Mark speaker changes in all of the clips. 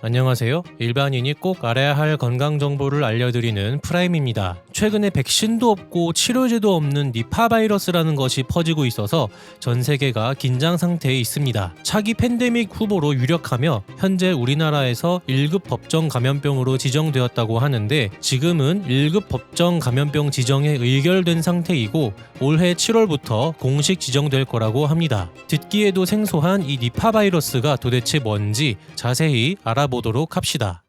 Speaker 1: 안녕하세요. 일반인이 꼭 알아야 할 건강 정보를 알려드리는 프라임입니다. 최근에 백신도 없고 치료제도 없는 니파 바이러스라는 것이 퍼지고 있어서 전 세계가 긴장 상태에 있습니다. 차기 팬데믹 후보로 유력하며 현재 우리나라에서 1급 법정 감염병으로 지정되었다고 하는데 지금은 1급 법정 감염병 지정에 의결된 상태이고 올해 7월부터 공식 지정될 거라고 합니다. 듣기에도 생소한 이 니파 바이러스가 도대체 뭔지 자세히 알아보도록 합시다.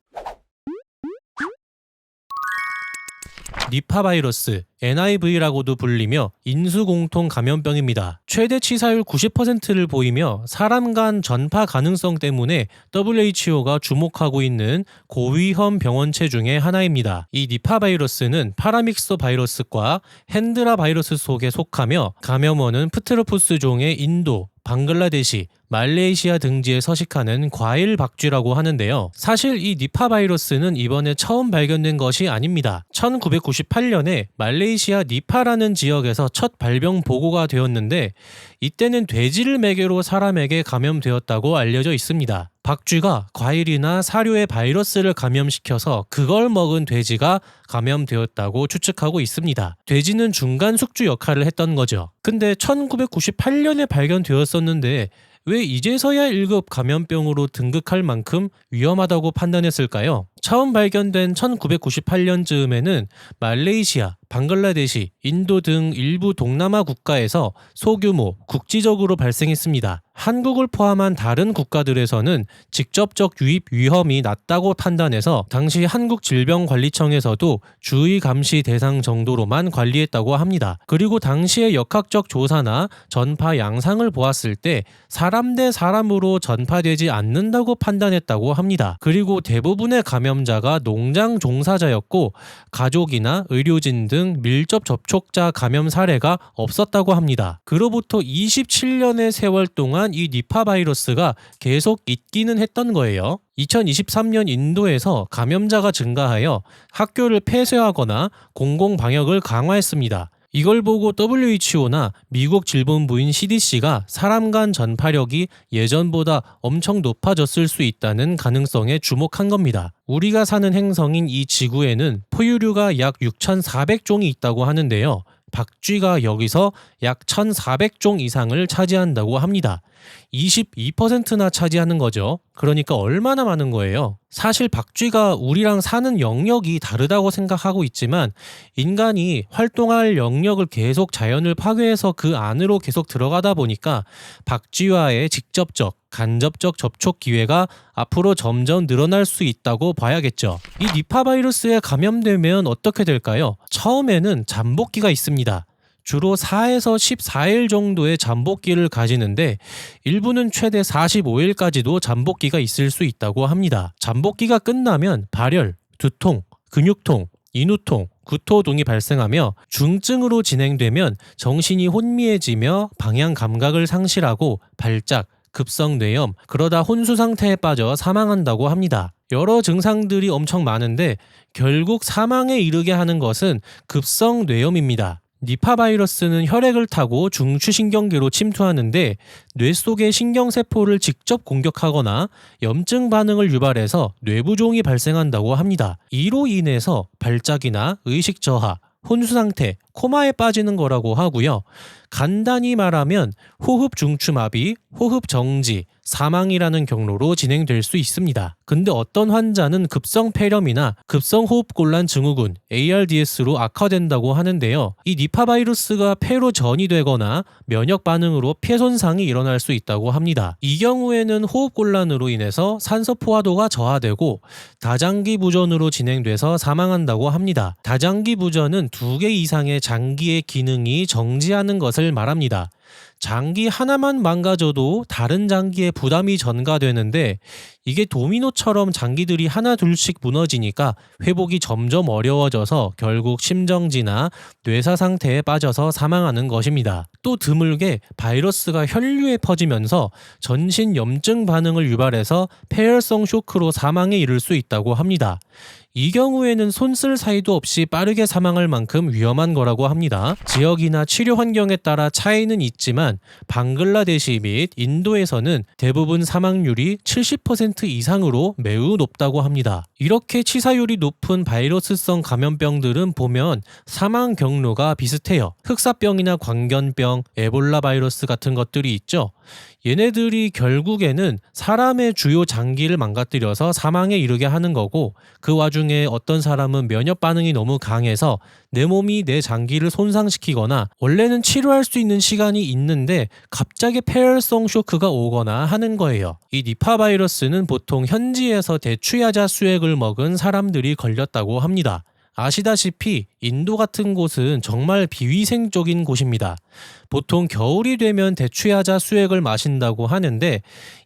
Speaker 1: 니파 바이러스, NIV라고도 불리며 인수공통 감염병입니다. 최대 치사율 90%를 보이며 사람 간 전파 가능성 때문에 WHO가 주목하고 있는 고위험 병원체 중에 하나입니다. 이 니파 바이러스는 파라믹소 바이러스과 핸드라 바이러스 속에 속하며 감염원은 프트로푸스 종의 인도, 방글라데시, 말레이시아 등지에 서식하는 과일 박쥐라고 하는데요. 사실 이 니파 바이러스는 이번에 처음 발견된 것이 아닙니다. 1998년에 말레이시아 니파라는 지역에서 첫 발병 보고가 되었는데 이때는 돼지를 매개로 사람에게 감염되었다고 알려져 있습니다. 박쥐가 과일이나 사료에 바이러스를 감염시켜서 그걸 먹은 돼지가 감염되었다고 추측하고 있습니다. 돼지는 중간 숙주 역할을 했던 거죠. 근데 1998년에 발견되었었는데 왜 이제서야 1급 감염병으로 등극할 만큼 위험하다고 판단했을까요? 처음 발견된 1998년쯤에는 말레이시아, 방글라데시, 인도 등 일부 동남아 국가에서 소규모 국지적으로 발생했습니다. 한국을 포함한 다른 국가들에서는 직접적 유입 위험이 낮다고 판단해서 당시 한국질병관리청에서도 주의 감시 대상 정도로만 관리했다고 합니다. 그리고 당시의 역학적 조사나 전파 양상을 보았을 때 사람 대 사람으로 전파되지 않는다고 판단했다고 합니다. 그리고 대부분의 감염자가 농장 종사자였고 가족이나 의료진 등 밀접 접촉자 감염 사례가 없었다고 합니다. 그로부터 27년의 세월 동안 이 니파 바이러스가 계속 있기는 했던 거예요. 2023년 인도에서 감염자가 증가하여 학교를 폐쇄하거나 공공방역을 강화했습니다. 이걸 보고 WHO나 미국 질본부인 CDC가 사람 간 전파력이 예전보다 엄청 높아졌을 수 있다는 가능성에 주목한 겁니다. 우리가 사는 행성인 이 지구에는 포유류가 약 6,400종이 있다고 하는데요. 박쥐가 여기서 약 1,400종 이상을 차지한다고 합니다. 22%나 차지하는 거죠. 그러니까 얼마나 많은 거예요. 사실 박쥐가 우리랑 사는 영역이 다르다고 생각하고 있지만 인간이 활동할 영역을 계속 자연을 파괴해서 그 안으로 계속 들어가다 보니까 박쥐와의 직접적, 간접적 접촉 기회가 앞으로 점점 늘어날 수 있다고 봐야겠죠. 이 니파 바이러스에 감염되면 어떻게 될까요? 처음에는 잠복기가 있습니다. 주로 4에서 14일 정도의 잠복기를 가지는데 일부는 최대 45일까지도 잠복기가 있을 수 있다고 합니다. 잠복기가 끝나면 발열, 두통, 근육통, 인후통, 구토 등이 발생하며 중증으로 진행되면 정신이 혼미해지며 방향 감각을 상실하고 발작, 급성 뇌염, 그러다 혼수 상태에 빠져 사망한다고 합니다. 여러 증상들이 엄청 많은데 결국 사망에 이르게 하는 것은 급성 뇌염입니다. 니파 바이러스는 혈액을 타고 중추신경계로 침투하는데 뇌 속의 신경세포를 직접 공격하거나 염증 반응을 유발해서 뇌부종이 발생한다고 합니다. 이로 인해서 발작이나 의식 저하, 혼수 상태, 코마에 빠지는 거라고 하고요. 간단히 말하면 호흡 중추마비, 호흡 정지, 사망이라는 경로로 진행될 수 있습니다. 근데 어떤 환자는 급성 폐렴이나 급성 호흡곤란 증후군, ARDS로 악화된다고 하는데요. 이 니파 바이러스가 폐로 전이되거나 면역 반응으로 폐 손상이 일어날 수 있다고 합니다. 이 경우에는 호흡곤란으로 인해서 산소 포화도가 저하되고 다장기 부전으로 진행돼서 사망한다고 합니다. 다장기 부전은 2개 이상의 장기의 기능이 정지하는 것을 말합니다. 장기 하나만 망가져도 다른 장기에 부담이 전가되는데 이게 도미노처럼 장기들이 하나 둘씩 무너지니까 회복이 점점 어려워져서 결국 심정지나 뇌사 상태에 빠져서 사망하는 것입니다. 또 드물게 바이러스가 혈류에 퍼지면서 전신 염증 반응을 유발해서 폐혈성 쇼크로 사망에 이를 수 있다고 합니다. 이 경우에는 손 쓸 사이도 없이 빠르게 사망할 만큼 위험한 거라고 합니다. 지역이나 치료 환경에 따라 차이는 있지만 방글라데시 및 인도에서는 대부분 사망률이 70% 이상으로 매우 높다고 합니다. 이렇게 치사율이 높은 바이러스성 감염병들은 보면 사망 경로가 비슷해요. 흑사병이나 광견병, 에볼라 바이러스 같은 것들이 있죠. 얘네들이 결국에는 사람의 주요 장기를 망가뜨려서 사망에 이르게 하는 거고, 그 와중에 어떤 사람은 면역 반응이 너무 강해서 내 몸이 내 장기를 손상시키거나 원래는 치료할 수 있는 시간이 있는데 갑자기 폐혈성 쇼크가 오거나 하는 거예요. 이 니파 바이러스는 보통 현지에서 대추야자 수액을 먹은 사람들이 걸렸다고 합니다. 아시다시피 인도 같은 곳은 정말 비위생적인 곳입니다. 보통 겨울이 되면 대추야자 수액을 마신다고 하는데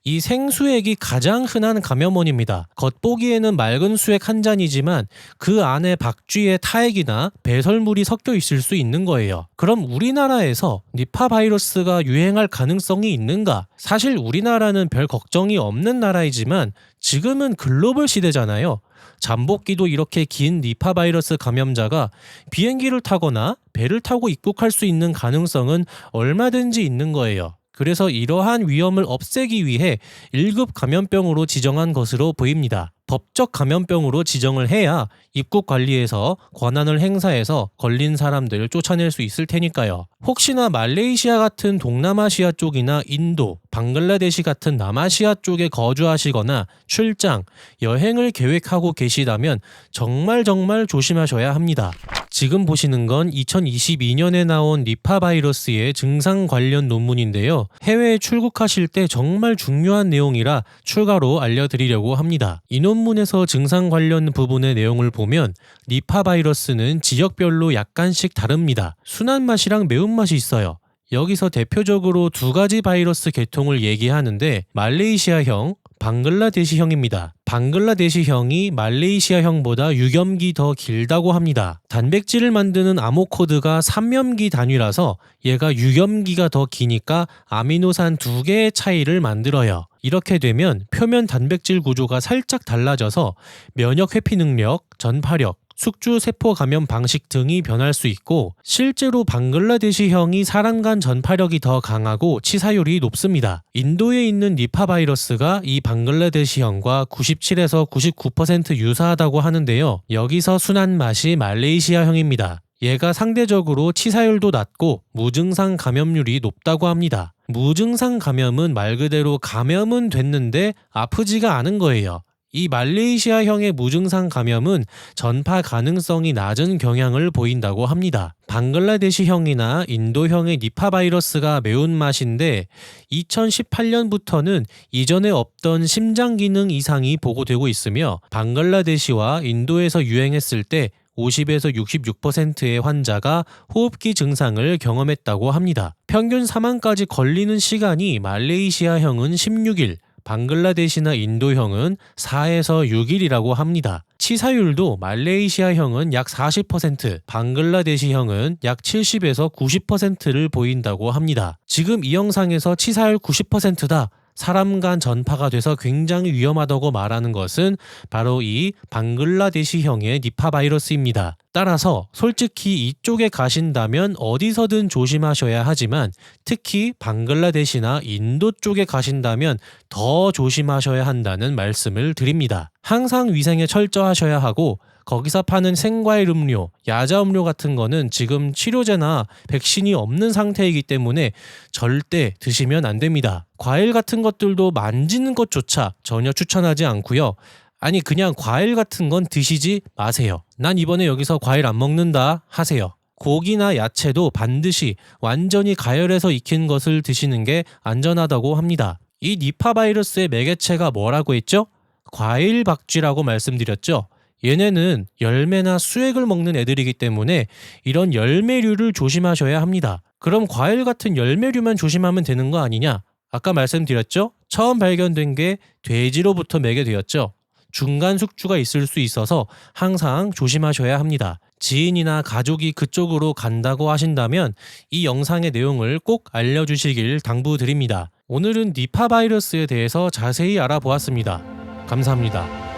Speaker 1: 이 생수액이 가장 흔한 감염원입니다. 겉보기에는 맑은 수액 한 잔이지만 그 안에 박쥐의 타액이나 배설물이 섞여 있을 수 있는 거예요. 그럼 우리나라에서 니파 바이러스가 유행할 가능성이 있는가? 사실 우리나라는 별 걱정이 없는 나라이지만 지금은 글로벌 시대잖아요. 잠복기도 이렇게 긴 니파 바이러스 감염자가 비행기를 타거나 배를 타고 입국할 수 있는 가능성은 얼마든지 있는 거예요. 그래서 이러한 위험을 없애기 위해 1급 감염병으로 지정한 것으로 보입니다. 법적 감염병으로 지정을 해야 입국 관리에서 권한을 행사해서 걸린 사람들을 쫓아낼 수 있을 테니까요. 혹시나 말레이시아 같은 동남아시아 쪽이나 인도, 방글라데시 같은 남아시아 쪽에 거주하시거나 출장, 여행을 계획하고 계시다면 정말 조심하셔야 합니다. 지금 보시는 건 2022년에 나온 니파 바이러스의 증상 관련 논문인데요. 해외에 출국하실 때 정말 중요한 내용이라 추가로 알려드리려고 합니다. 이 논문에서 증상 관련 부분의 내용을 보면 니파 바이러스는 지역별로 약간씩 다릅니다. 순한 맛이랑 매운맛이 있어요. 여기서 대표적으로 두 가지 바이러스 계통을 얘기하는데 말레이시아형, 방글라데시형입니다. 방글라데시형이 말레이시아형보다 유겸기 더 길다고 합니다. 단백질을 만드는 아모코드가 3염기 단위라서 얘가 유겸기가 더 기니까 아미노산 2개의 차이를 만들어요. 이렇게 되면 표면 단백질 구조가 살짝 달라져서 면역 회피 능력, 전파력, 숙주 세포 감염 방식 등이 변할 수 있고, 실제로 방글라데시형이 사람 간 전파력이 더 강하고 치사율이 높습니다. 인도에 있는 니파 바이러스가 이 방글라데시형과 97에서 99% 유사하다고 하는데요. 여기서 순한 맛이 말레이시아형입니다. 얘가 상대적으로 치사율도 낮고 무증상 감염률이 높다고 합니다. 무증상 감염은 말 그대로 감염은 됐는데 아프지가 않은 거예요. 이 말레이시아형의 무증상 감염은 전파 가능성이 낮은 경향을 보인다고 합니다. 방글라데시형이나 인도형의 니파 바이러스가 매운맛인데 2018년부터는 이전에 없던 심장 기능 이상이 보고되고 있으며 방글라데시와 인도에서 유행했을 때 50에서 66%의 환자가 호흡기 증상을 경험했다고 합니다. 평균 사망까지 걸리는 시간이 말레이시아형은 16일, 방글라데시나 인도형은 4에서 6일이라고 합니다. 치사율도 말레이시아형은 약 40%, 방글라데시형은 약 70에서 90%를 보인다고 합니다. 지금 이 영상에서 치사율 90%다. 사람 간 전파가 돼서 굉장히 위험하다고 말하는 것은 바로 이 방글라데시형의 니파 바이러스입니다. 따라서 솔직히 이쪽에 가신다면 어디서든 조심하셔야 하지만 특히 방글라데시나 인도 쪽에 가신다면 더 조심하셔야 한다는 말씀을 드립니다. 항상 위생에 철저하셔야 하고 거기서 파는 생과일 음료, 야자 음료 같은 거는 지금 치료제나 백신이 없는 상태이기 때문에 절대 드시면 안 됩니다. 과일 같은 것들도 만지는 것조차 전혀 추천하지 않고요. 아니 그냥 과일 같은 건 드시지 마세요. 난 이번에 여기서 과일 안 먹는다 하세요. 고기나 야채도 반드시 완전히 가열해서 익힌 것을 드시는 게 안전하다고 합니다. 이 니파 바이러스의 매개체가 뭐라고 했죠? 과일 박쥐라고 말씀드렸죠. 얘네는 열매나 수액을 먹는 애들이기 때문에 이런 열매류를 조심하셔야 합니다. 그럼 과일 같은 열매류만 조심하면 되는 거 아니냐? 아까 말씀드렸죠? 처음 발견된 게 돼지로부터 매개되었죠. 중간 숙주가 있을 수 있어서 항상 조심하셔야 합니다. 지인이나 가족이 그쪽으로 간다고 하신다면 이 영상의 내용을 꼭 알려주시길 당부드립니다. 오늘은 니파 바이러스에 대해서 자세히 알아보았습니다. 감사합니다.